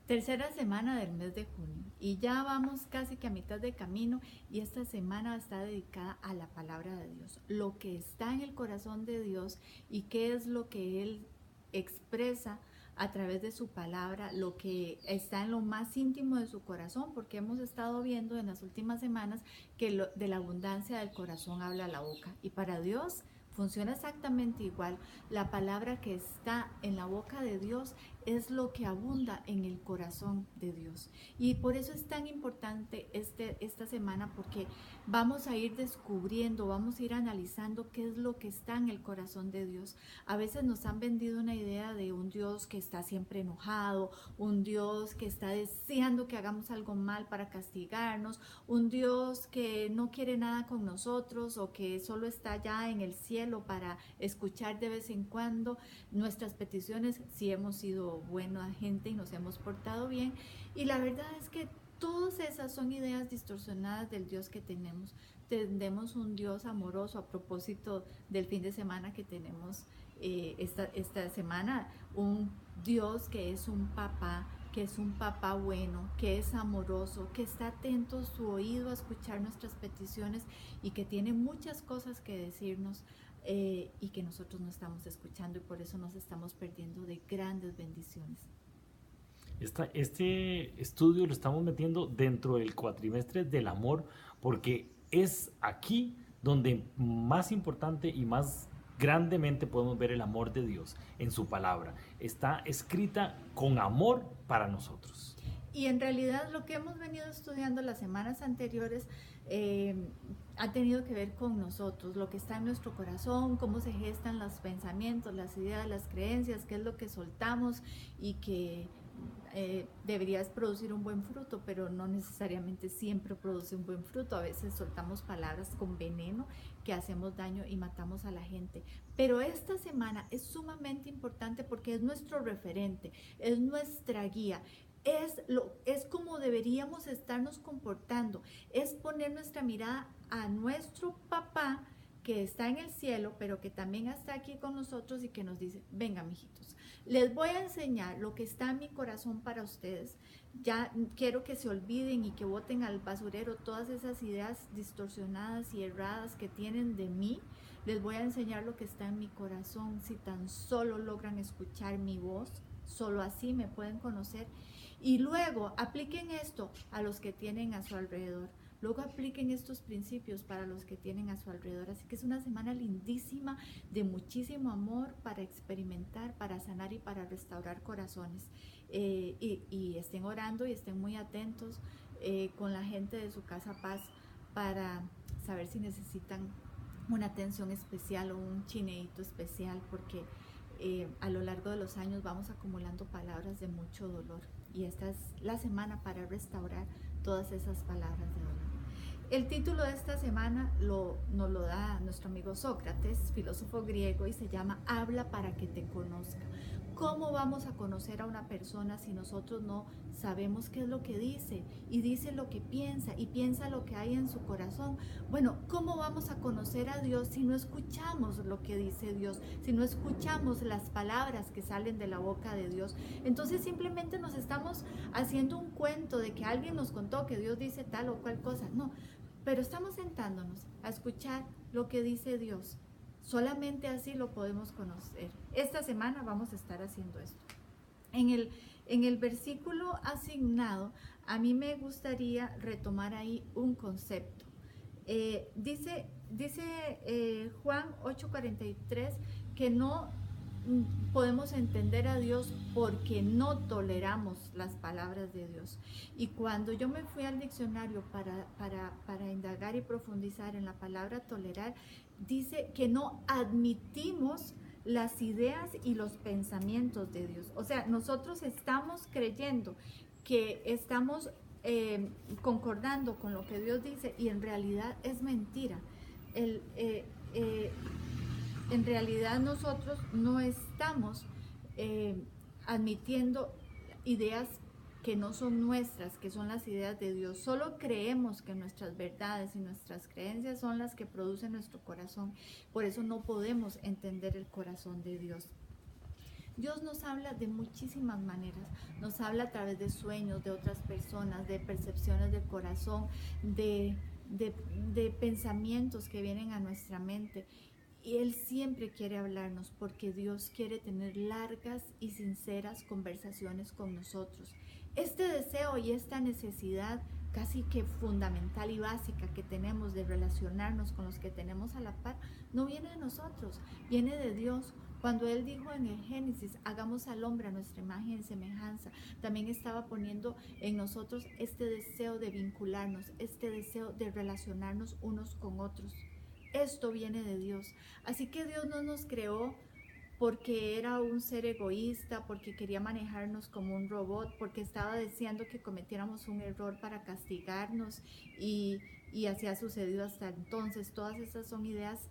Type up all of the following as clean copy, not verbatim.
Tercera semana del mes de junio y ya vamos casi que a mitad de camino y esta semana está dedicada a la palabra de Dios, lo que está en el corazón de Dios y qué es lo que Él expresa a través de su palabra, lo que está en lo más íntimo de su corazón, porque hemos estado viendo en las últimas semanas que de la abundancia del corazón habla la boca y para Dios funciona exactamente igual. La palabra que está en la boca de Dios es lo que abunda en el corazón de Dios. Y por eso es tan importante esta semana, porque vamos a ir descubriendo, vamos a ir analizando qué es lo que está en el corazón de Dios. A veces nos han vendido una idea de un Dios que está siempre enojado, un Dios que está deseando que hagamos algo mal para castigarnos, un Dios que no quiere nada con nosotros o que solo está allá en el cielo para escuchar de vez en cuando nuestras peticiones si hemos sido buena gente y nos hemos portado bien. Y la verdad es que todas esas son ideas distorsionadas del Dios que tenemos. Tenemos un Dios amoroso a propósito del fin de semana que tenemos esta semana, un Dios que es un papá bueno, que es amoroso, que está atento su oído a escuchar nuestras peticiones y que tiene muchas cosas que decirnos y que nosotros no estamos escuchando y por eso nos estamos perdiendo de grandes bendiciones. Este estudio lo estamos metiendo dentro del cuatrimestre del amor porque es aquí donde más importante y más grandemente podemos ver el amor de Dios en su palabra. Está escrita con amor para nosotros. Y en realidad lo que hemos venido estudiando las semanas anteriores ha tenido que ver con nosotros, lo que está en nuestro corazón, cómo se gestan los pensamientos, las ideas, las creencias, qué es lo que soltamos y que deberías producir un buen fruto, pero no necesariamente siempre produce un buen fruto. A veces soltamos palabras con veneno que hacemos daño y matamos a la gente. Pero esta semana es sumamente importante porque es nuestro referente, es nuestra guía. Es como deberíamos estarnos comportando, es poner nuestra mirada a nuestro papá que está en el cielo, pero que también está aquí con nosotros y que nos dice, venga, mijitos, les voy a enseñar lo que está en mi corazón para ustedes. Ya quiero que se olviden y que boten al basurero todas esas ideas distorsionadas y erradas que tienen de mí. Les voy a enseñar lo que está en mi corazón. Si tan solo logran escuchar mi voz, solo así me pueden conocer. Y luego apliquen esto a los que tienen a su alrededor. Luego apliquen estos principios para los que tienen a su alrededor. Así que es una semana lindísima de muchísimo amor para experimentar, para sanar y para restaurar corazones. Y estén orando y estén muy atentos con la gente de su casa Paz para saber si necesitan una atención especial o un chineíto especial, porque a lo largo de los años vamos acumulando palabras de mucho dolor y esta es la semana para restaurar todas esas palabras de dolor. El título de esta semana nos lo da nuestro amigo Sócrates, filósofo griego, y se llama Habla para que te conozca. ¿Cómo vamos a conocer a una persona si nosotros no sabemos qué es lo que dice y dice lo que piensa y piensa lo que hay en su corazón? Bueno, ¿cómo vamos a conocer a Dios si no escuchamos lo que dice Dios, si no escuchamos las palabras que salen de la boca de Dios? Entonces simplemente nos estamos haciendo un cuento de que alguien nos contó que Dios dice tal o cual cosa. No, pero estamos sentándonos a escuchar lo que dice Dios. Solamente así lo podemos conocer. Esta semana vamos a estar haciendo esto. En el versículo asignado, a mí me gustaría retomar ahí un concepto. Dice Juan 8:43 que no podemos entender a Dios porque no toleramos las palabras de Dios. Y cuando yo me fui al diccionario para indagar y profundizar en la palabra tolerar, dice que no admitimos las ideas y los pensamientos de Dios. O sea, nosotros estamos creyendo que estamos concordando con lo que Dios dice y en realidad es mentira. El, en realidad nosotros no estamos admitiendo ideas que no son nuestras, que son las ideas de Dios. Solo creemos que nuestras verdades y nuestras creencias son las que producen nuestro corazón. Por eso no podemos entender el corazón de Dios. Dios nos habla de muchísimas maneras. Nos habla a través de sueños de otras personas, de percepciones del corazón, de pensamientos que vienen a nuestra mente. Y Él siempre quiere hablarnos porque Dios quiere tener largas y sinceras conversaciones con nosotros. Este deseo y esta necesidad casi que fundamental y básica que tenemos de relacionarnos con los que tenemos a la par, no viene de nosotros, viene de Dios. Cuando Él dijo en el Génesis, hagamos al hombre a nuestra imagen y semejanza, también estaba poniendo en nosotros este deseo de vincularnos, este deseo de relacionarnos unos con otros. Esto viene de Dios. Así que Dios no nos creó porque era un ser egoísta, porque quería manejarnos como un robot, porque estaba deseando que cometiéramos un error para castigarnos y así ha sucedido hasta entonces. Todas esas son ideas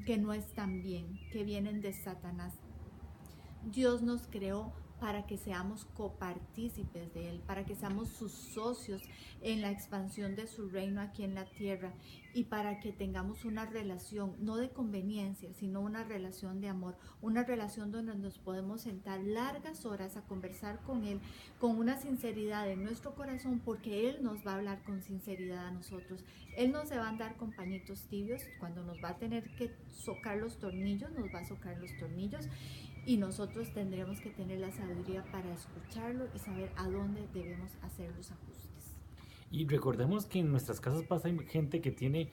que no están bien, que vienen de Satanás. Dios nos creó para que seamos copartícipes de Él, para que seamos sus socios en la expansión de su reino aquí en la tierra y para que tengamos una relación, no de conveniencia, sino una relación de amor, una relación donde nos podemos sentar largas horas a conversar con Él, con una sinceridad en nuestro corazón, porque Él nos va a hablar con sinceridad a nosotros. Él no se va a andar con pañitos tibios, cuando nos va a tener que socar los tornillos, nos va a socar los tornillos. Y nosotros tendremos que tener la sabiduría para escucharlo y saber a dónde debemos hacer los ajustes. Y recordemos que en nuestras casas pasa gente que tiene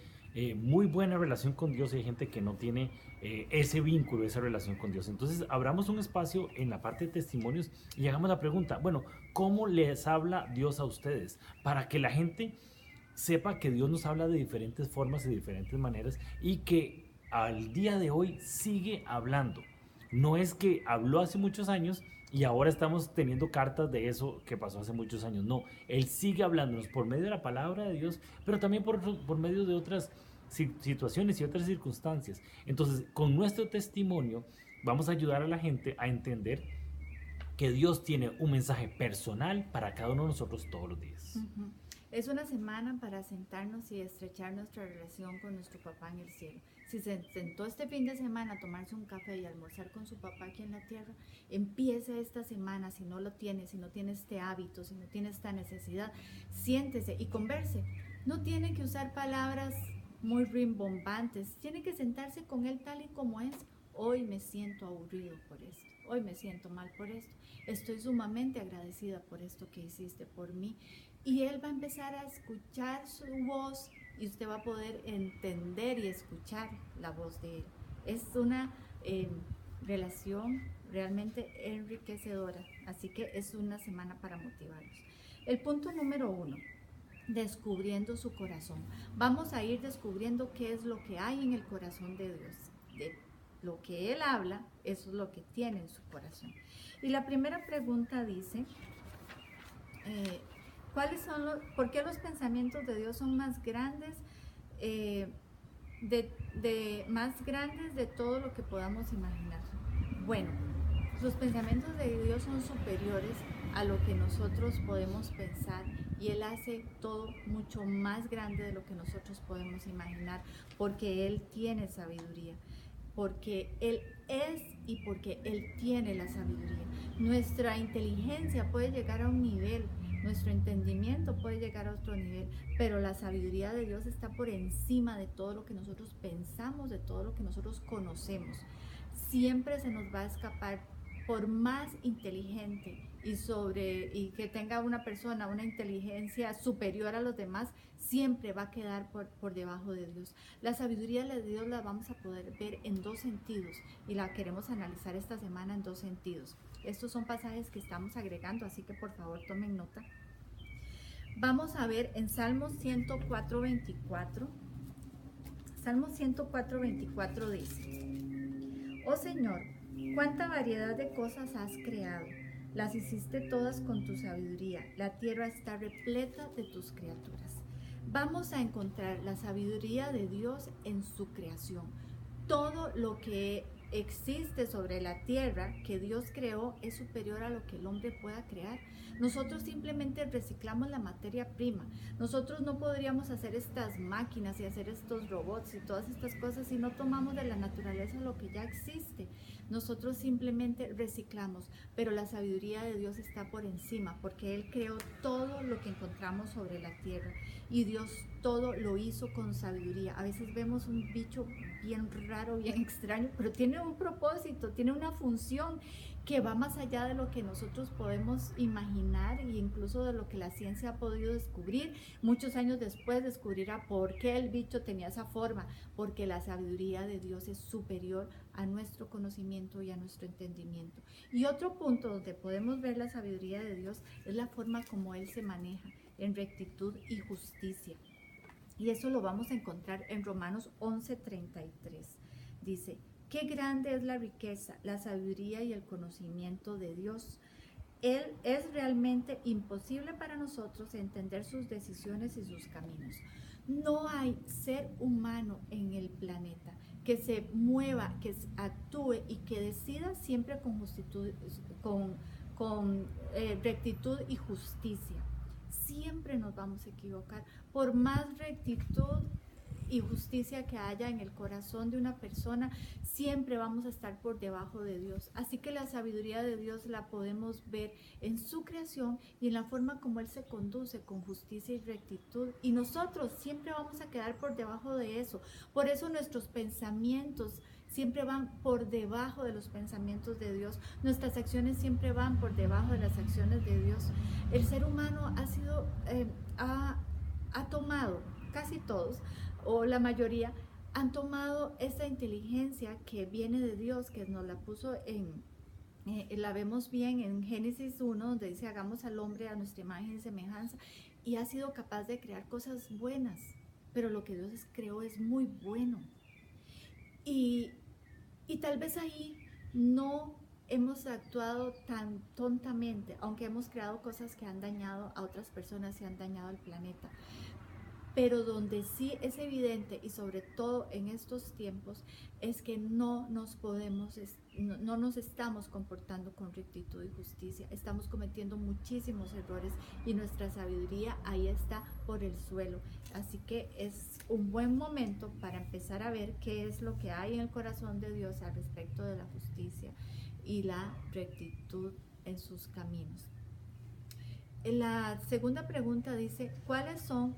muy buena relación con Dios y hay gente que no tiene ese vínculo, esa relación con Dios. Entonces, abramos un espacio en la parte de testimonios y hagamos la pregunta, bueno, ¿cómo les habla Dios a ustedes? Para que la gente sepa que Dios nos habla de diferentes formas y de diferentes maneras y que al día de hoy sigue hablando. No es que habló hace muchos años y ahora estamos teniendo cartas de eso que pasó hace muchos años. No, Él sigue hablándonos por medio de la palabra de Dios, pero también por medio de otras situaciones y otras circunstancias. Entonces, con nuestro testimonio vamos a ayudar a la gente a entender que Dios tiene un mensaje personal para cada uno de nosotros todos los días. Es una semana para sentarnos y estrechar nuestra relación con nuestro papá en el cielo. Si se sentó este fin de semana a tomarse un café y almorzar con su papá aquí en la tierra, empiece esta semana, si no lo tiene, si no tiene este hábito, si no tiene esta necesidad, siéntese y converse. No tiene que usar palabras muy rimbombantes, tiene que sentarse con él tal y como es. Hoy me siento aburrido por esto, hoy me siento mal por esto, estoy sumamente agradecida por esto que hiciste por mí. Y Él va a empezar a escuchar su voz y usted va a poder entender y escuchar la voz de Él. Es una relación realmente enriquecedora, así que es una semana para motivarlos. El punto número 1, descubriendo su corazón. Vamos a ir descubriendo qué es lo que hay en el corazón de Dios. De lo que Él habla, eso es lo que tiene en su corazón. Y la primera pregunta dice... ¿por qué los pensamientos de Dios son más grandes, más grandes de todo lo que podamos imaginar? Bueno, los pensamientos de Dios son superiores a lo que nosotros podemos pensar y Él hace todo mucho más grande de lo que nosotros podemos imaginar, porque Él tiene sabiduría, porque Él es y porque Él tiene la sabiduría. Nuestra inteligencia puede llegar a un nivel, nuestro entendimiento puede llegar a otro nivel, pero la sabiduría de Dios está por encima de todo lo que nosotros pensamos, de todo lo que nosotros conocemos. Siempre se nos va a escapar, por más inteligente y que tenga una persona una inteligencia superior a los demás, siempre va a quedar por debajo de Dios. La sabiduría de Dios la vamos a poder ver en dos sentidos y la queremos analizar esta semana en dos sentidos. Estos son pasajes que estamos agregando, así que por favor tomen nota. Vamos a ver en Salmos 104:24. Salmos 104:24 dice: Oh Señor, cuánta variedad de cosas has creado. Las hiciste todas con tu sabiduría. La tierra está repleta de tus criaturas. Vamos a encontrar la sabiduría de Dios en su creación. Todo lo que existe sobre la tierra, que Dios creó, es superior a lo que el hombre pueda crear. Nosotros simplemente reciclamos la materia prima. Nosotros no podríamos hacer estas máquinas y hacer estos robots y todas estas cosas si no tomamos de la naturaleza lo que ya existe. Nosotros simplemente reciclamos, pero la sabiduría de Dios está por encima, porque Él creó todo lo que encontramos sobre la tierra y Dios todo lo hizo con sabiduría. A veces vemos un bicho bien raro, bien extraño, pero tiene un propósito, tiene una función que va más allá de lo que nosotros podemos imaginar e incluso de lo que la ciencia ha podido descubrir. Muchos años después descubrirá por qué el bicho tenía esa forma, porque la sabiduría de Dios es superior a nuestro conocimiento y a nuestro entendimiento. Y otro punto donde podemos ver la sabiduría de Dios es la forma como Él se maneja en rectitud y justicia. Y eso lo vamos a encontrar en Romanos 11:33. Dice: qué grande es la riqueza, la sabiduría y el conocimiento de Dios. Él es realmente imposible para nosotros entender sus decisiones y sus caminos. No hay ser humano en el planeta que se mueva, que actúe y que decida siempre con rectitud y justicia. Siempre nos vamos a equivocar. Por más rectitud y justicia que haya en el corazón de una persona, siempre vamos a estar por debajo de Dios. Así que la sabiduría de Dios la podemos ver en su creación y en la forma como Él se conduce con justicia y rectitud. Y nosotros siempre vamos a quedar por debajo de eso. Por eso nuestros pensamientos siempre van por debajo de los pensamientos de Dios. Nuestras acciones siempre van por debajo de las acciones de Dios. El ser humano ha tomado, casi todos, o la mayoría, han tomado esa inteligencia que viene de Dios, que nos la puso la vemos bien en Génesis 1, donde dice: hagamos al hombre a nuestra imagen y semejanza, y ha sido capaz de crear cosas buenas, pero lo que Dios creó es muy bueno. Y tal vez ahí no hemos actuado tan tontamente, aunque hemos creado cosas que han dañado a otras personas y han dañado al planeta. Pero donde sí es evidente, y sobre todo en estos tiempos, es que no nos estamos comportando con rectitud y justicia. Estamos cometiendo muchísimos errores y nuestra sabiduría ahí está por el suelo. Así que es un buen momento para empezar a ver qué es lo que hay en el corazón de Dios al respecto de la justicia y la rectitud en sus caminos. La segunda pregunta dice: ¿cuáles son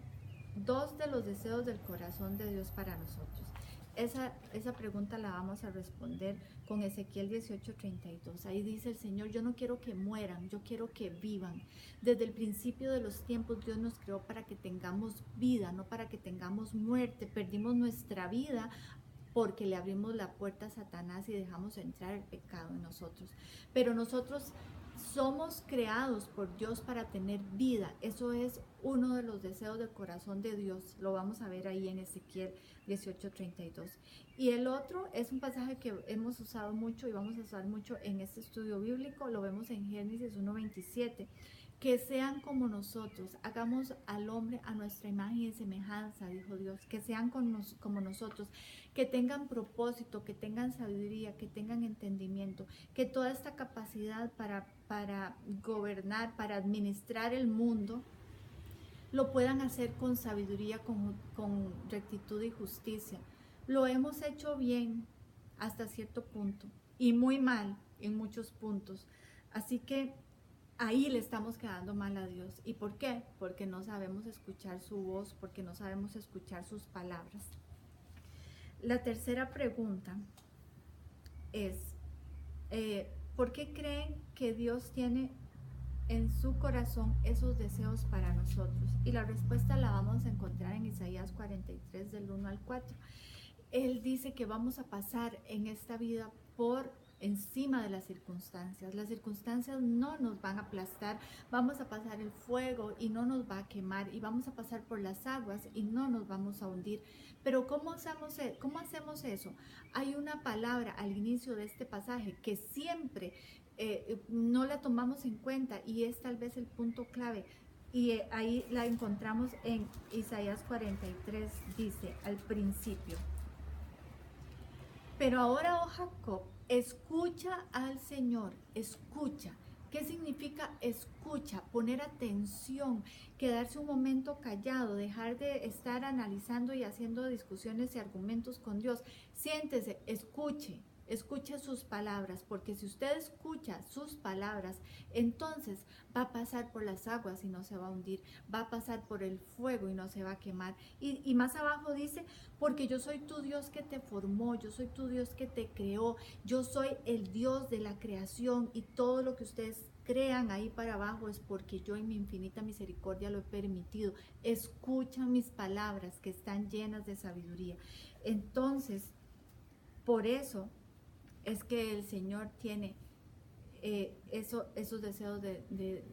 dos de los deseos del corazón de Dios para nosotros? Esa pregunta la vamos a responder con Ezequiel 18:32. Ahí dice el Señor: yo no quiero que mueran, yo quiero que vivan. Desde el principio de los tiempos Dios nos creó para que tengamos vida, no para que tengamos muerte. Perdimos nuestra vida porque le abrimos la puerta a Satanás y dejamos entrar el pecado en nosotros. Pero nosotros somos creados por Dios para tener vida. Eso es uno de los deseos del corazón de Dios. Lo vamos a ver ahí en Ezequiel 18:32. Y el otro es un pasaje que hemos usado mucho y vamos a usar mucho en este estudio bíblico. Lo vemos en Génesis 1:27. Que sean como nosotros, hagamos al hombre a nuestra imagen y semejanza, dijo Dios. Que sean como nosotros, que tengan propósito, que tengan sabiduría, que tengan entendimiento, que toda esta capacidad para gobernar, para administrar el mundo, lo puedan hacer con sabiduría, con rectitud y justicia. Lo hemos hecho bien hasta cierto punto y muy mal en muchos puntos. Así que ahí le estamos quedando mal a Dios. ¿Y por qué? Porque no sabemos escuchar su voz, porque no sabemos escuchar sus palabras. La tercera pregunta es: ¿por qué creen que Dios tiene en su corazón esos deseos para nosotros? Y la respuesta la vamos a encontrar en Isaías 43 del 1 al 4. Él dice que vamos a pasar en esta vida por encima de las circunstancias. Las circunstancias no nos van a aplastar, vamos a pasar el fuego y no nos va a quemar, y vamos a pasar por las aguas y no nos vamos a hundir. Pero ¿cómo hacemos eso? Hay una palabra al inicio de este pasaje que siempre no la tomamos en cuenta, y es tal vez el punto clave. Y ahí la encontramos en Isaías 43, dice al principio: Pero ahora, oh Jacob, escucha al Señor, escucha. ¿Qué significa escucha? Poner atención, quedarse un momento callado, dejar de estar analizando y haciendo discusiones y argumentos con Dios. Siéntese, escuche. Escuche sus palabras, porque si usted escucha sus palabras, entonces va a pasar por las aguas y no se va a hundir, va a pasar por el fuego y no se va a quemar. Y más abajo dice, porque yo soy tu Dios que te formó, yo soy tu Dios que te creó, yo soy el Dios de la creación, y todo lo que ustedes crean ahí para abajo es porque yo en mi infinita misericordia lo he permitido. Escucha mis palabras que están llenas de sabiduría. Entonces, por eso es que el Señor tiene esos deseos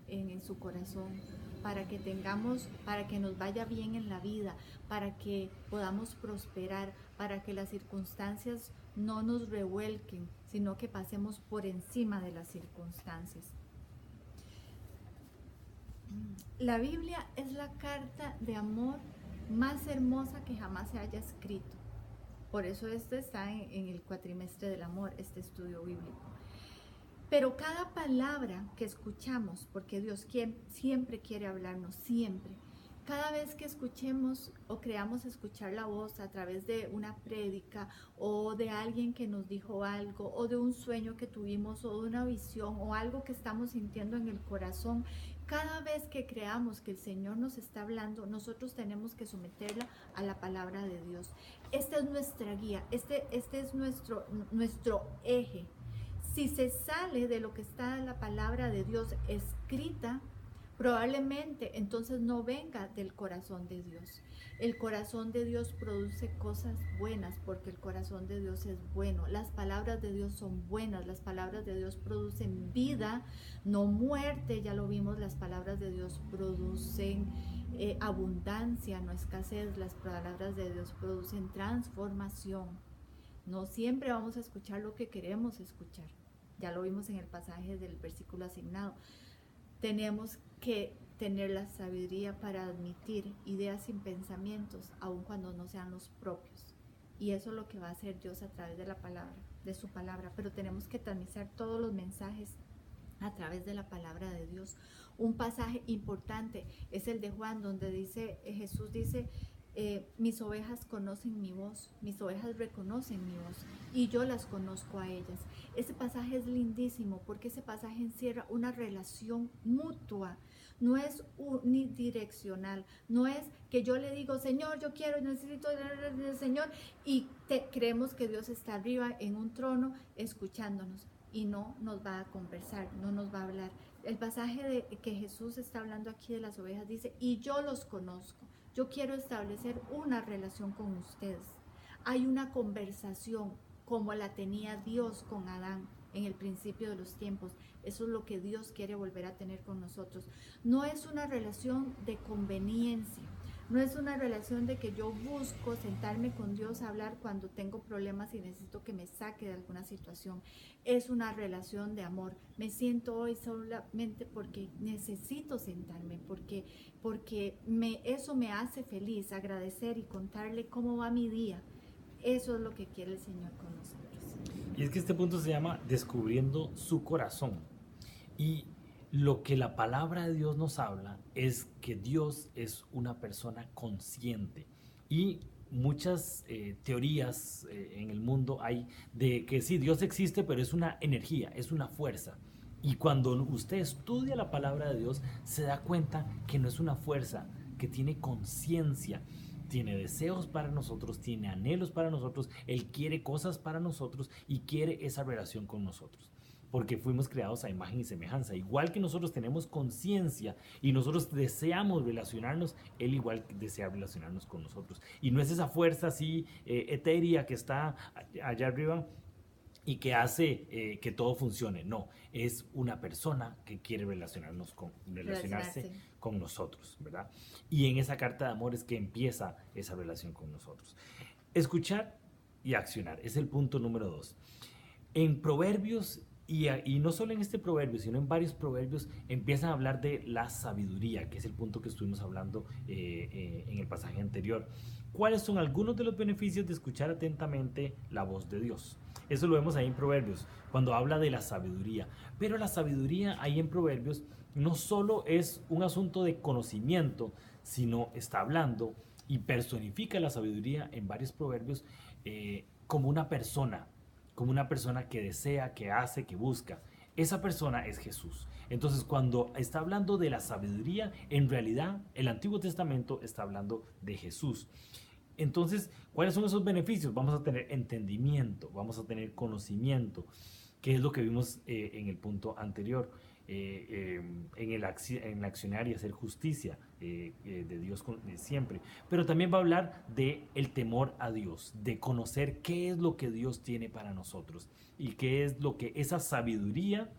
en su corazón, para que tengamos, para que nos vaya bien en la vida, para que podamos prosperar, para que las circunstancias no nos revuelquen, sino que pasemos por encima de las circunstancias. La Biblia es la carta de amor más hermosa que jamás se haya escrito. Por eso esto está en el cuatrimestre del amor, este estudio bíblico. Pero cada palabra que escuchamos, porque Dios siempre quiere hablarnos, siempre. Cada vez que escuchemos o creamos escuchar la voz a través de una prédica o de alguien que nos dijo algo o de un sueño que tuvimos o de una visión o algo que estamos sintiendo en el corazón, cada vez que creamos que el Señor nos está hablando, nosotros tenemos que someterla a la palabra de Dios. Esta es nuestra guía, este es nuestro eje. Si se sale de lo que está en la palabra de Dios escrita, probablemente entonces no venga del corazón de Dios. El corazón de Dios produce cosas buenas porque el corazón de Dios es bueno. Las palabras de Dios son buenas, las palabras de Dios producen vida, no muerte. Ya lo vimos, las palabras de Dios producen abundancia, no escasez. Las palabras de Dios producen transformación. No siempre vamos a escuchar lo que queremos escuchar. Ya lo vimos en el pasaje del versículo asignado. Tenemos que tener la sabiduría para admitir ideas y pensamientos, aun cuando no sean los propios. Y eso es lo que va a hacer Dios a través de la palabra, de su palabra. Pero tenemos que transmitir todos los mensajes a través de la palabra de Dios. Un pasaje importante es el de Juan, donde Jesús dice, mis ovejas conocen mi voz, mis ovejas reconocen mi voz y yo las conozco a ellas. Ese pasaje es lindísimo porque ese pasaje encierra una relación mutua. No es unidireccional, no es que yo le digo, Señor, yo quiero, necesito del Señor, y creemos que Dios está arriba en un trono escuchándonos y no nos va a conversar, no nos va a hablar. El pasaje que Jesús está hablando aquí de las ovejas dice, y yo los conozco. Yo quiero establecer una relación con ustedes. Hay una conversación como la tenía Dios con Adán en el principio de los tiempos. Eso es lo que Dios quiere volver a tener con nosotros. No es una relación de conveniencia. No es una relación de que yo busco sentarme con Dios a hablar cuando tengo problemas y necesito que me saque de alguna situación. Es una relación de amor. Me siento hoy solamente porque necesito sentarme, porque eso me hace feliz, agradecer y contarle cómo va mi día. Eso es lo que quiere el Señor con nosotros. Y es que este punto se llama descubriendo su corazón. Y lo que la palabra de Dios nos habla es que Dios es una persona consciente. Y muchas teorías en el mundo hay de que sí, Dios existe, pero es una energía, es una fuerza. Y cuando usted estudia la palabra de Dios, se da cuenta que no es una fuerza, que tiene conciencia, tiene deseos para nosotros, tiene anhelos para nosotros, Él quiere cosas para nosotros y quiere esa relación con nosotros. Porque fuimos creados a imagen y semejanza. Igual que nosotros tenemos conciencia y nosotros deseamos relacionarnos, Él igual desea relacionarnos con nosotros. Y no es esa fuerza así etérea que está allá arriba y que hace que todo funcione. No, es una persona que quiere relacionarse con nosotros, ¿verdad? Y en esa carta de amor es que empieza esa relación con nosotros. Escuchar y accionar es el punto número 2. En Proverbios Y no solo en este proverbio, sino en varios proverbios empiezan a hablar de la sabiduría, que es el punto que estuvimos hablando en el pasaje anterior. ¿Cuáles son algunos de los beneficios de escuchar atentamente la voz de Dios? Eso lo vemos ahí en Proverbios, cuando habla de la sabiduría. Pero la sabiduría ahí en Proverbios no solo es un asunto de conocimiento, sino está hablando y personifica la sabiduría en varios proverbios como como una persona que desea, que hace, que busca. Esa persona es Jesús. Entonces, cuando está hablando de la sabiduría, en realidad el Antiguo Testamento está hablando de Jesús. Entonces, ¿cuáles son esos beneficios? Vamos a tener entendimiento, vamos a tener conocimiento, que es lo que vimos en el punto anterior, en el accionar y hacer justicia de Dios siempre. Pero también va a hablar de el temor a Dios, de conocer qué es lo que Dios tiene para nosotros y qué es lo que esa sabiduría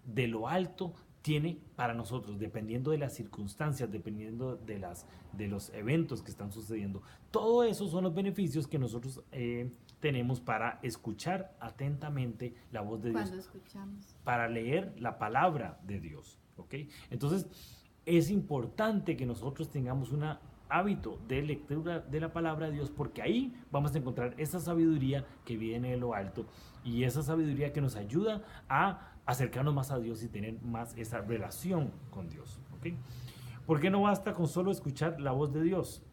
de lo alto tiene para nosotros, dependiendo de las circunstancias, dependiendo de los eventos que están sucediendo. Todo eso son los beneficios que nosotros tenemos para escuchar atentamente la voz de Dios. Cuando escuchamos. Para leer la palabra de Dios. ¿Ok? Entonces, es importante que nosotros tengamos un hábito de lectura de la palabra de Dios, porque ahí vamos a encontrar esa sabiduría que viene de lo alto y esa sabiduría que nos ayuda a acercarnos más a Dios y tener más esa relación con Dios. ¿Ok? ¿Por qué no basta con solo escuchar la voz de Dios?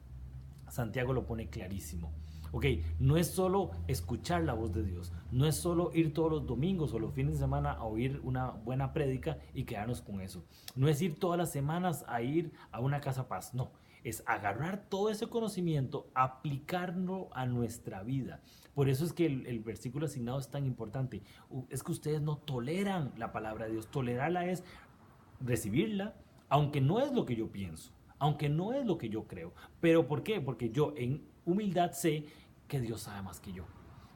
Santiago lo pone clarísimo. Ok, no es solo escuchar la voz de Dios, no es solo ir todos los domingos o los fines de semana a oír una buena prédica y quedarnos con eso. No es ir todas las semanas a ir a una casa paz, no. Es agarrar todo ese conocimiento, aplicarlo a nuestra vida. Por eso es que el versículo asignado es tan importante. Es que ustedes no toleran la palabra de Dios. Tolerarla es recibirla, aunque no es lo que yo pienso, aunque no es lo que yo creo. ¿Pero por qué? Porque yo en humildad sé que Dios sabe más que yo.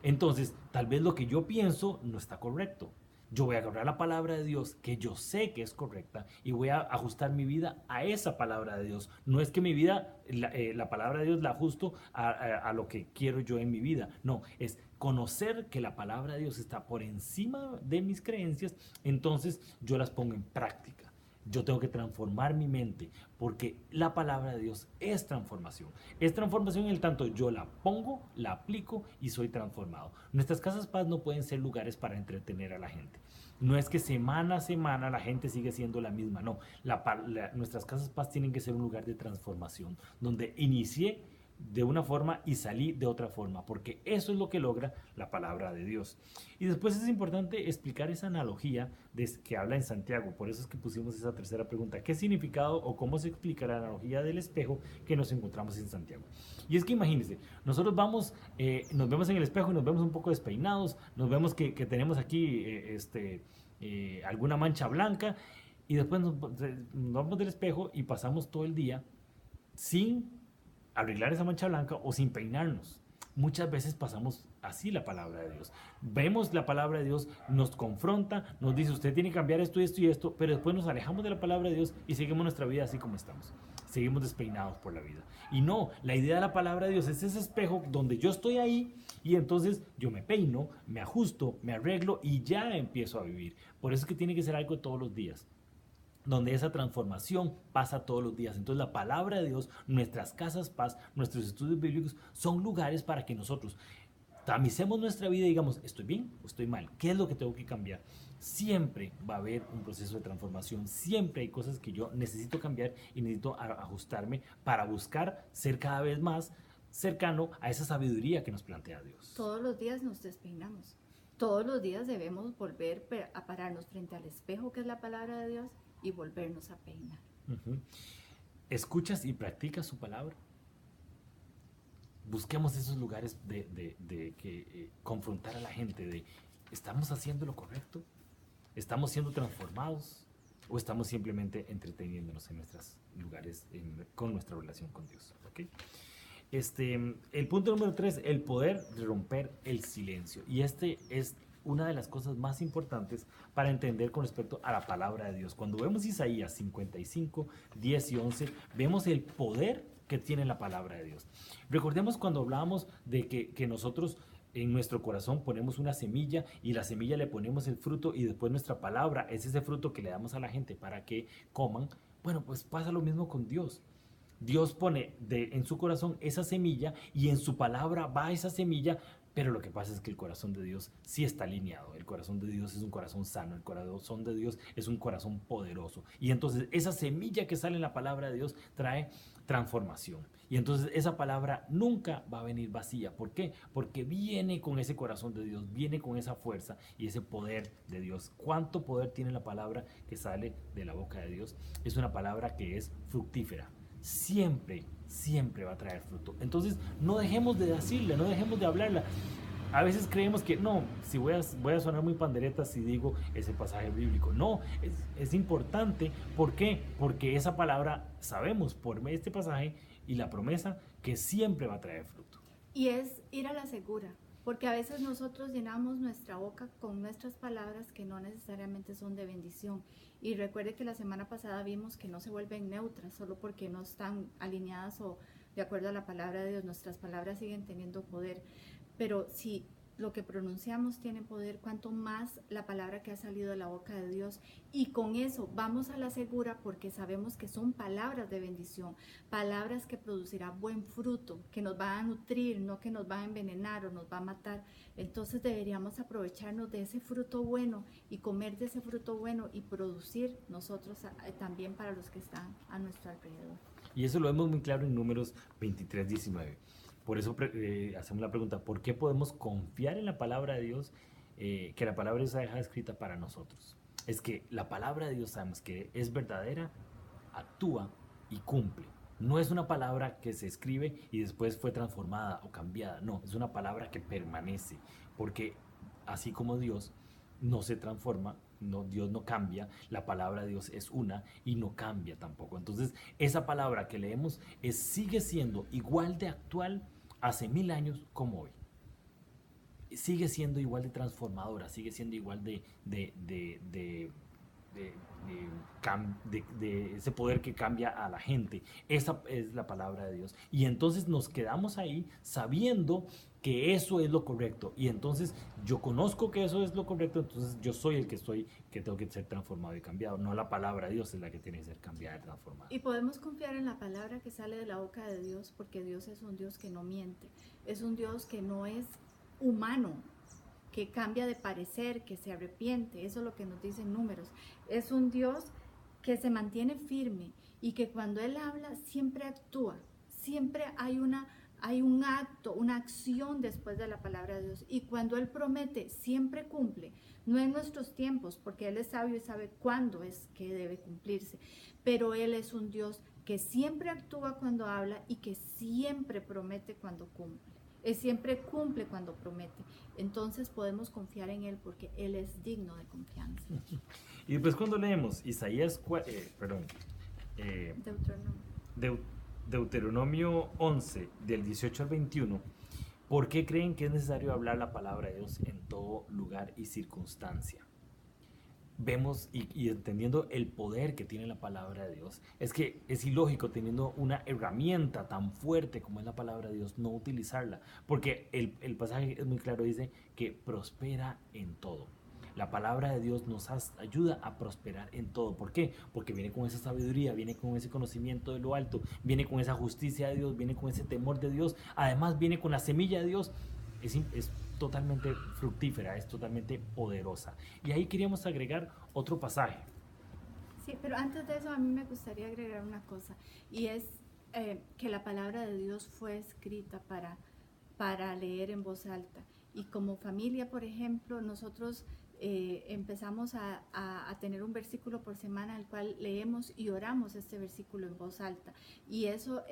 Entonces, tal vez lo que yo pienso no está correcto. Yo voy a agarrar la palabra de Dios, que yo sé que es correcta, y voy a ajustar mi vida a esa palabra de Dios. No es que mi vida, la palabra de Dios la ajusto a lo que quiero yo en mi vida. No, es conocer que la palabra de Dios está por encima de mis creencias, entonces yo las pongo en práctica. Yo tengo que transformar mi mente, porque la palabra de Dios es transformación. Es transformación en el tanto yo la pongo, la aplico y soy transformado. Nuestras casas paz no pueden ser lugares para entretener a la gente. No es que semana a semana la gente sigue siendo la misma, no. Nuestras casas paz tienen que ser un lugar de transformación, donde inicié de una forma y salí de otra forma, porque eso es lo que logra la palabra de Dios. Y después es importante explicar esa analogía que habla en Santiago. Por eso es que pusimos esa tercera pregunta: ¿qué significado o cómo se explica la analogía del espejo que nos encontramos en Santiago? Y es que imagínense, nosotros nos vemos en el espejo y nos vemos un poco despeinados, nos vemos que tenemos aquí alguna mancha blanca, y después nos vamos del espejo y pasamos todo el día sin arreglar esa mancha blanca o sin peinarnos. Muchas veces pasamos así la palabra de Dios. Vemos la palabra de Dios, nos confronta, nos dice usted tiene que cambiar esto y esto y esto, pero después nos alejamos de la palabra de Dios y seguimos nuestra vida así como estamos. Seguimos despeinados por la vida. Y no, la idea de la palabra de Dios es ese espejo donde yo estoy ahí y entonces yo me peino, me ajusto, me arreglo y ya empiezo a vivir. Por eso es que tiene que ser algo todos los días, donde esa transformación pasa todos los días. Entonces la palabra de Dios, nuestras casas paz, nuestros estudios bíblicos son lugares para que nosotros tamicemos nuestra vida y digamos, ¿estoy bien o estoy mal? ¿Qué es lo que tengo que cambiar? Siempre va a haber un proceso de transformación, siempre hay cosas que yo necesito cambiar y necesito ajustarme para buscar ser cada vez más cercano a esa sabiduría que nos plantea Dios. Todos los días nos despeinamos. Todos los días debemos volver a pararnos frente al espejo, que es la palabra de Dios, y volvernos a peinar. ¿Escuchas y practicas su palabra? Busquemos esos lugares de confrontar a la gente, de ¿estamos haciendo lo correcto? ¿Estamos siendo transformados? ¿O estamos simplemente entreteniéndonos en nuestros lugares con nuestra relación con Dios? ¿Okay? El punto número 3, el poder de romper el silencio. Y es una de las cosas más importantes para entender con respecto a la palabra de Dios. Cuando vemos Isaías 55, 10 y 11, vemos el poder que tiene la palabra de Dios. Recordemos cuando hablábamos de que nosotros en nuestro corazón ponemos una semilla y la semilla le ponemos el fruto y después nuestra palabra es ese fruto que le damos a la gente para que coman, bueno, pues pasa lo mismo con Dios. Dios pone en su corazón esa semilla y en su palabra va esa semilla, pero lo que pasa es que el corazón de Dios sí está alineado. El corazón de Dios es un corazón sano, el corazón de Dios es un corazón poderoso. Y entonces esa semilla que sale en la palabra de Dios trae transformación. Y entonces esa palabra nunca va a venir vacía. ¿Por qué? Porque viene con ese corazón de Dios, viene con esa fuerza y ese poder de Dios. ¿Cuánto poder tiene la palabra que sale de la boca de Dios? Es una palabra que es fructífera. Siempre, siempre va a traer fruto. Entonces no dejemos de decirla, no dejemos de hablarla. A veces creemos que no, si voy a sonar muy pandereta si digo ese pasaje bíblico. No, es importante. ¿Por qué? Porque esa palabra sabemos por este pasaje y la promesa que siempre va a traer fruto. Y es ir a la segura, porque a veces nosotros llenamos nuestra boca con nuestras palabras que no necesariamente son de bendición. Y recuerde que la semana pasada vimos que no se vuelven neutras solo porque no están alineadas o de acuerdo a la palabra de Dios. Nuestras palabras siguen teniendo poder. Pero si lo que pronunciamos tiene poder, cuanto más la palabra que ha salido de la boca de Dios. Y con eso vamos a la segura porque sabemos que son palabras de bendición, palabras que producirán buen fruto, que nos van a nutrir, no que nos va a envenenar o nos va a matar. Entonces deberíamos aprovecharnos de ese fruto bueno y comer de ese fruto bueno y producir nosotros también para los que están a nuestro alrededor. Y eso lo vemos muy claro en Números 23, 19. Por eso hacemos la pregunta, ¿por qué podemos confiar en la palabra de Dios? Que la palabra de Dios ha dejado escrita para nosotros. Es que la palabra de Dios sabemos que es verdadera, actúa y cumple. No es una palabra que se escribe y después fue transformada o cambiada. No, es una palabra que permanece. Porque así como Dios no se transforma, no, Dios no cambia, la palabra de Dios es una y no cambia tampoco. Entonces, esa palabra que leemos sigue siendo igual de actual hace 1000 años como hoy. Sigue siendo igual de transformadora, sigue siendo igual de ese poder que cambia a la gente. Esa es la palabra de Dios. Y entonces nos quedamos ahí sabiendo que eso es lo correcto. Y entonces yo conozco que eso es lo correcto, entonces yo soy el que tengo que ser transformado y cambiado. No la palabra de Dios es la que tiene que ser cambiada y transformada. Y podemos confiar en la palabra que sale de la boca de Dios porque Dios es un Dios que no miente. Es un Dios que no es humano, que cambia de parecer, que se arrepiente. Eso es lo que nos dicen Números. Es un Dios que se mantiene firme y que cuando Él habla siempre actúa. Siempre hay un acto, una acción después de la palabra de Dios. Y cuando Él promete, siempre cumple. No en nuestros tiempos, porque Él es sabio y sabe cuándo es que debe cumplirse. Pero Él es un Dios que siempre actúa cuando habla y que siempre promete cuando cumple. Él siempre cumple cuando promete. Entonces podemos confiar en Él porque Él es digno de confianza. Y después cuando leemos Deuteronomio 11, del 18 al 21, ¿por qué creen que es necesario hablar la palabra de Dios en todo lugar y circunstancia? Vemos y entendiendo el poder que tiene la palabra de Dios, es que es ilógico teniendo una herramienta tan fuerte como es la palabra de Dios no utilizarla, porque el pasaje es muy claro, dice que prospera en todo. La palabra de Dios nos ayuda a prosperar en todo. ¿Por qué? Porque viene con esa sabiduría, viene con ese conocimiento de lo alto, viene con esa justicia de Dios, viene con ese temor de Dios, además viene con la semilla de Dios. Es totalmente fructífera, es totalmente poderosa. Y ahí queríamos agregar otro pasaje. Sí, pero antes de eso a mí me gustaría agregar una cosa, y es que la palabra de Dios fue escrita para leer en voz alta. Y como familia, por ejemplo, nosotros empezamos a tener un versículo por semana, el cual leemos y oramos este versículo en voz alta. Y eso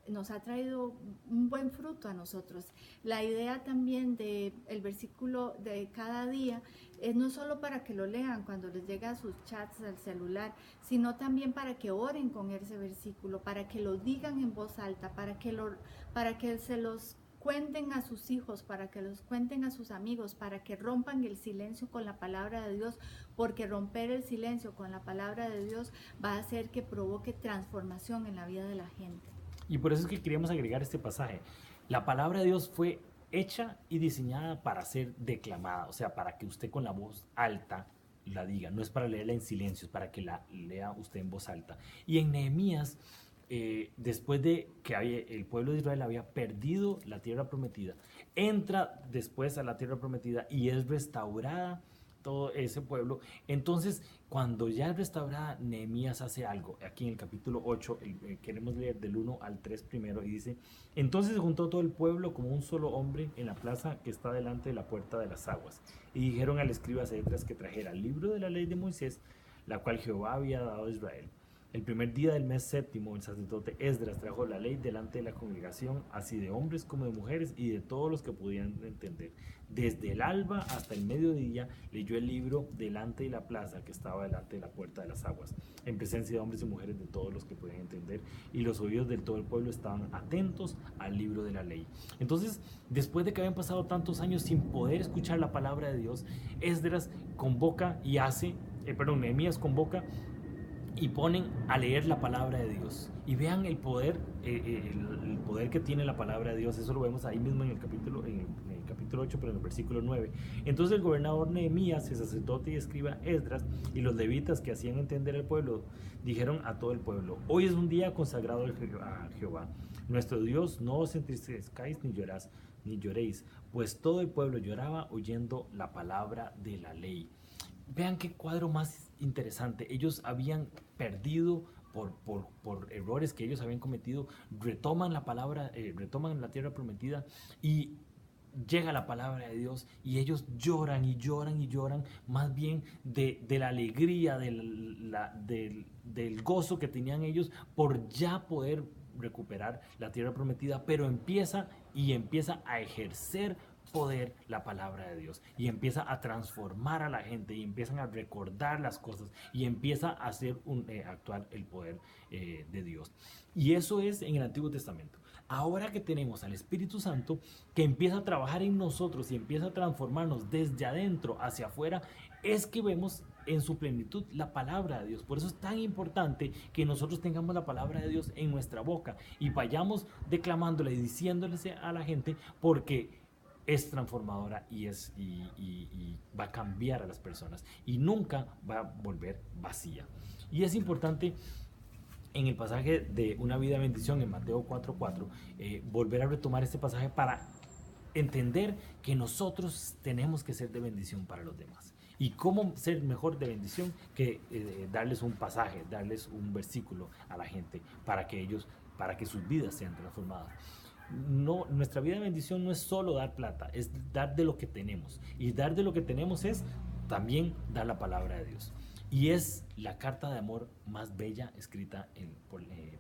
nos ha traído un buen fruto a nosotros. La idea también del versículo de cada día es no solo para que lo lean cuando les llega a sus chats al celular, sino también para que oren con ese versículo, para que lo digan en voz alta, para que se los cuenten a sus hijos, para que los cuenten a sus amigos, para que rompan el silencio con la palabra de Dios, porque romper el silencio con la palabra de Dios va a hacer que provoque transformación en la vida de la gente. Y por eso es que queríamos agregar este pasaje. La palabra de Dios fue hecha y diseñada para ser declamada, o sea, para que usted con la voz alta la diga, no es para leerla en silencio, es para que la lea usted en voz alta. Y en Nehemías, después de que el pueblo de Israel había perdido la tierra prometida, entra después a la tierra prometida y es restaurada todo ese pueblo. Entonces, cuando ya es restaurada, Nehemías hace algo. Aquí en el capítulo 8, queremos leer del 1 al 3 primero, y dice: entonces se juntó todo el pueblo como un solo hombre en la plaza que está delante de la puerta de las aguas, y dijeron al escriba Esdras que trajera el libro de la ley de Moisés, la cual Jehová había dado a Israel. El primer día del mes séptimo, el sacerdote Esdras trajo la ley delante de la congregación, así de hombres como de mujeres y de todos los que podían entender. Desde el alba hasta el mediodía leyó el libro delante de la plaza que estaba delante de la puerta de las aguas, en presencia de hombres y mujeres de todos los que podían entender, y los oídos de todo el pueblo estaban atentos al libro de la ley. Entonces, después de que habían pasado tantos años sin poder escuchar la palabra de Dios, Esdras convoca y Nehemías convoca y ponen a leer la palabra de Dios. Y vean el poder que tiene la palabra de Dios. Eso lo vemos ahí mismo en el capítulo 8, pero en el versículo 9. Entonces el gobernador Nehemías, el sacerdote y escriba Esdras, y los levitas que hacían entender al pueblo, dijeron a todo el pueblo: hoy es un día consagrado a Jehová, nuestro Dios. No os entristezcáis ni lloréis, pues todo el pueblo lloraba oyendo la palabra de la ley. Vean qué cuadro más interesante. Ellos habían perdido por errores que ellos habían cometido, retoman la palabra, retoman la tierra prometida, y llega la palabra de Dios, y ellos lloran y lloran y lloran, más bien de la alegría, del gozo que tenían ellos por ya poder recuperar la tierra prometida. Pero empieza a ejercer poder la palabra de Dios, y empieza a transformar a la gente, y empiezan a recordar las cosas, y empieza a hacer actuar el poder de Dios. Y eso es en el Antiguo Testamento. Ahora que tenemos al Espíritu Santo que empieza a trabajar en nosotros y empieza a transformarnos desde adentro hacia afuera, es que vemos en su plenitud la palabra de Dios. Por eso es tan importante que nosotros tengamos la palabra de Dios en nuestra boca y vayamos declamándola y diciéndole a la gente, porque es transformadora y va a cambiar a las personas y nunca va a volver vacía. Y es importante en el pasaje de una vida de bendición en Mateo 4:4 volver a retomar este pasaje para entender que nosotros tenemos que ser de bendición para los demás. ¿Y cómo ser mejor de bendición que darles un pasaje, darles un versículo a la gente para que sus vidas sean transformadas? No, nuestra vida de bendición no es solo dar plata, es dar de lo que tenemos. Y dar de lo que tenemos es también dar la palabra de Dios. Y es la carta de amor más bella escrita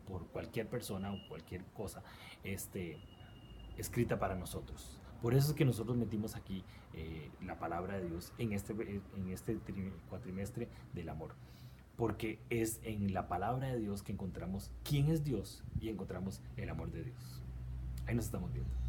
por cualquier persona o cualquier cosa escrita para nosotros. Por eso es que nosotros metimos aquí la palabra de Dios en este cuatrimestre del amor. Porque es en la palabra de Dios que encontramos quién es Dios y encontramos el amor de Dios. Ahí nos estamos viendo.